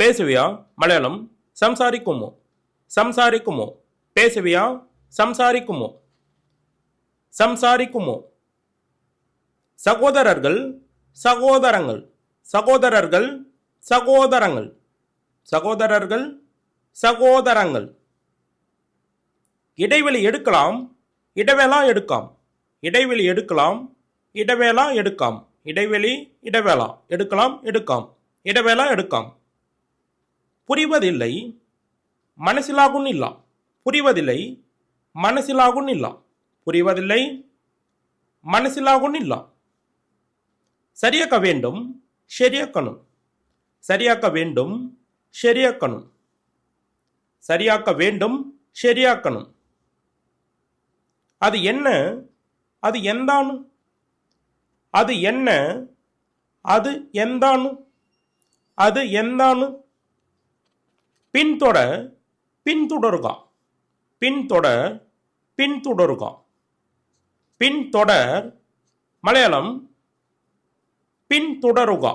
பேசுவியா மலையாளம் சம்சாரிக்குமோ சம்சாரிக்குமோ பேசுவியா சம்சாரிக்குமோ சம்சாரிக்குமோ சகோதரர்கள் சகோதரங்கள் சகோதரர்கள் சகோதரங்கள் சகோதரர்கள் சகோதரங்கள் இடைவெளி எடுக்கலாம் இடவேளா எடுக்காம் இடைவெளி எடுக்கலாம் இடவேளா எடுக்காம் இடைவெளி இடவேளா எடுக்கலாம் எடுக்காம் இடவேளா எடுக்காம் புரிவதில்லை மனசிலாகுன்னிಲ್ಲ புரிவதில்லை மனசிலாகுன்ನಿಲ್ಲ புரிவதில்லை மனசிலாகுன்னிಲ್ಲ சரியாக்க வேண்டும் ശരിയാക്കണം சரியாக்க வேண்டும் ശരിയാക്കണം சரியாக்க வேண்டும் ശരിയാക്കണം அது என்ன அது എന്താണ് அது என்ன அது എന്താണ് அது എന്താണ് பின்தொட பின்தொடருக பின்தொடர் பின்தொடருக பின்தொடர் மலையாளம் பின்தொடருக